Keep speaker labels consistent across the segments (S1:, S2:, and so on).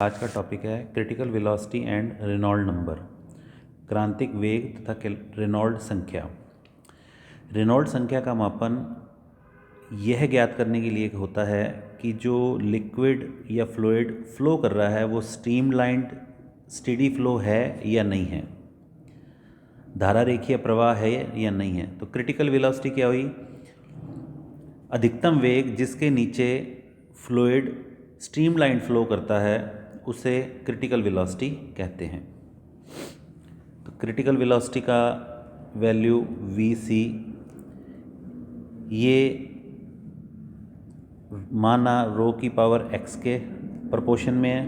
S1: आज का टॉपिक है critical velocity and Reynold number, क्रांतिक वेग तथा रेनॉल्ड संख्या। रेनॉल्ड संख्या का मापन यह ज्ञात करने के लिए होता है कि जो लिक्विड या फ्लूइड फ्लो कर रहा है वो स्ट्रीमलाइंड स्टेडी फ्लो है या नहीं है, धारा रेखीय प्रवाह है या नहीं है। तो क्रिटिकल वेलोसिटी क्या हुई? अधिकतम वेग जिसके नीचे फ्लूइड स्ट्रीमलाइन फ्लो करता है उसे क्रिटिकल वेलोसिटी कहते हैं। तो क्रिटिकल वेलोसिटी का वैल्यू वी ये माना रो की पावर एक्स के प्रोपोर्शन में है,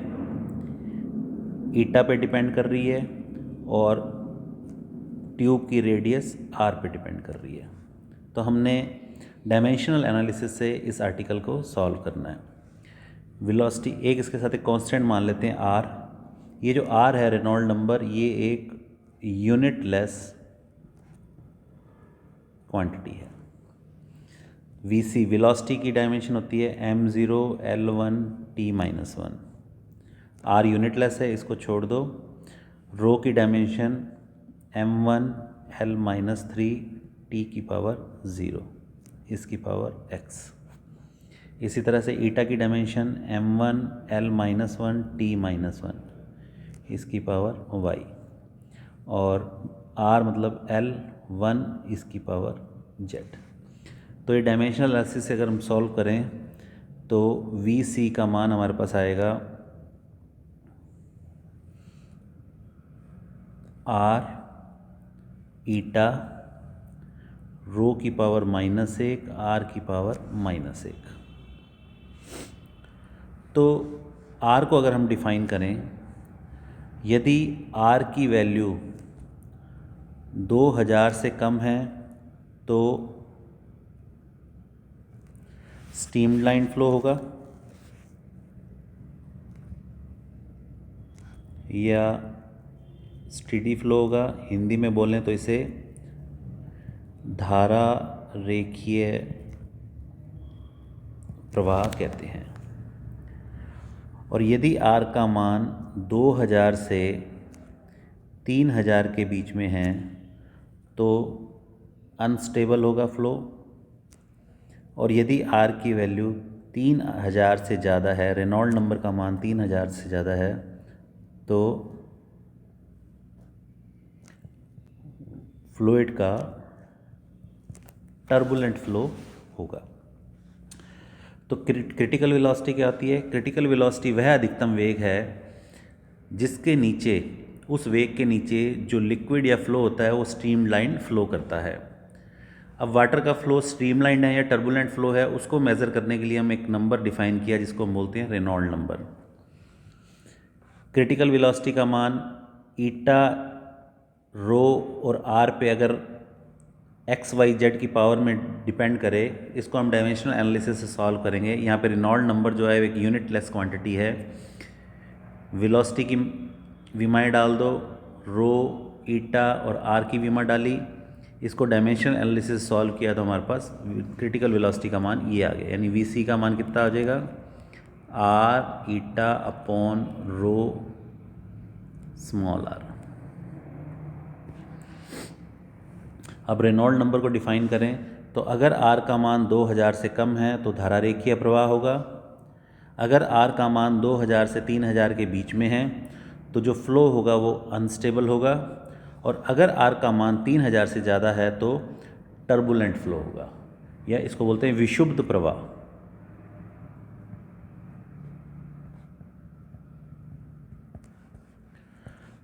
S1: ईटा पे डिपेंड कर रही है और ट्यूब की रेडियस आर पे डिपेंड कर रही है। तो हमने डायमेंशनल एनालिसिस से इस आर्टिकल को सॉल्व करना है। वेलोसिटी एक इसके साथ एक कांस्टेंट मान लेते हैं आर। ये जो आर है रेनॉल्ड नंबर, ये एक यूनिट लेस क्वांटिटी है। वी वेलोसिटी की डायमेंशन होती है m0 l1 t-1। Are unit less है, इसको छोड़ दो। रो की डायमेंशन m1 l-3 t की पावर 0 इसकी पावर x। इसी तरह से ईटा की डायमेंशन m1 l-1 t-1 इसकी पावर y और r मतलब l1 इसकी पावर z। तो ये डायमेंशनल एनालिसिस से अगर हम सॉल्व करें तो वी का मान हमारे पास आएगा r ईटा रो की पावर -1 r की पावर -1। तो r को अगर हम डिफ़ाइन करें, यदि r की वैल्यू 2000 से कम है तो स्ट्रीमलाइन फ्लो होगा, या स्टेडी फ्लो होगा। हिंदी में बोलें तो इसे धारा रेखीय प्रवाह कहते हैं। और यदि r का मान 2000 से 3000 के बीच में है तो अनस्टेबल होगा फ्लो। और यदि r की वैल्यू 3000 से ज़्यादा है, रेनॉल्ड नंबर का मान 3000 से ज़्यादा है, तो फ्लूइड का टर्बुलेंट फ्लो होगा। तो क्रिटिकल वेलोसिटी क्या होती है? क्रिटिकल वेलोसिटी वह अधिकतम वेग है जिसके नीचे, उस वेग के नीचे जो लिक्विड या फ्लो होता है वो स्ट्रीमलाइन फ्लो करता है। अब वाटर का फ्लो स्ट्रीमलाइन है या टर्बुलेंट फ्लो है, उसको मेज़र करने के लिए हम एक नंबर डिफाइन किया जिसको हम बोलते हैं रेनॉल्ड नंबर। क्रिटिकल वेलोसिटी का मान ईटा रो और आर पे अगर एक्स वाई जेड की पावर में डिपेंड करे, इसको हम डायमेंशनल एनालिसिस से सॉल्व करेंगे। यहाँ पे रेनॉल्ड नंबर जो है एक यूनिट लेस क्वांटिटी है। वेलोसिटी की विमाएँ डाल दो, रो ईटा और आर की विमा डाली, इसको डायमेंशनल एनालिसिस सॉल्व किया तो हमारे पास क्रिटिकल वेलोसिटी का मान ये आ गया। यानी वी का मान कितना आ जाएगा? R eta upon rho small r. अब रेनॉल्ड नंबर को डिफ़ाइन करें तो अगर r का मान 2000 से कम है तो धारा रेखीय प्रवाह होगा। अगर r का मान 2000 से 3000 के बीच में है तो जो फ्लो होगा वो अनस्टेबल होगा। और अगर r का मान 3000 से ज़्यादा है तो टर्बुलेंट फ्लो होगा, या इसको बोलते हैं विक्षुब्ध प्रवाह।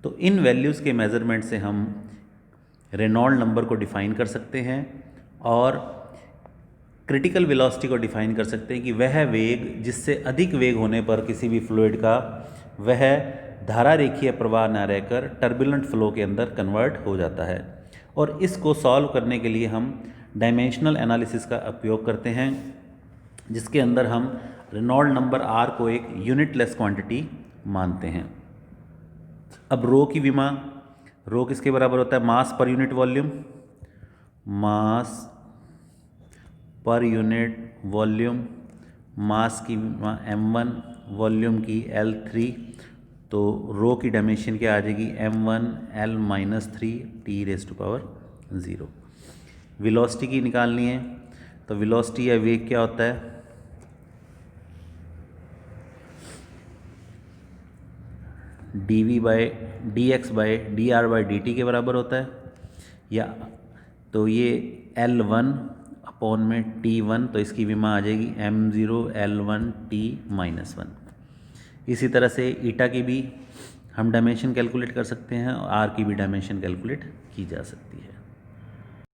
S1: तो इन वैल्यूज़ के मेज़रमेंट से हम रेनॉल्ड नंबर को डिफ़ाइन कर सकते हैं और क्रिटिकल वेलोसिटी को डिफ़ाइन कर सकते हैं कि वह वेग जिससे अधिक वेग होने पर किसी भी फ्लूइड का वह धारा रेखीय प्रवाह न रहकर टर्बुलेंट फ्लो के अंदर कन्वर्ट हो जाता है। और इसको सॉल्व करने के लिए हम डायमेंशनल एनालिसिस का उपयोग करते हैं, जिसके अंदर हम रेनॉल्ड नंबर r को एक यूनिट लेस क्वांटिटी मानते हैं। अब रो की विमा, रो किसके बराबर होता है? मास पर यूनिट वॉल्यूम। मास पर यूनिट वॉल्यूम, मास की m1, वॉल्यूम की L3 तो रो की डायमेंशन क्या आ जाएगी, m1l-3t⁻0। वेलोसिटी की निकालनी है, तो वेलोसिटी या वेग क्या होता है, dx/dt के बराबर होता है, या तो ये L1 में T1, तो इसकी विमा आ जाएगी m0l1t-1। इसी तरह से ईटा की भी हम डायमेंशन कैलकुलेट कर सकते हैं और आर की भी डायमेंशन कैलकुलेट की जा सकती है।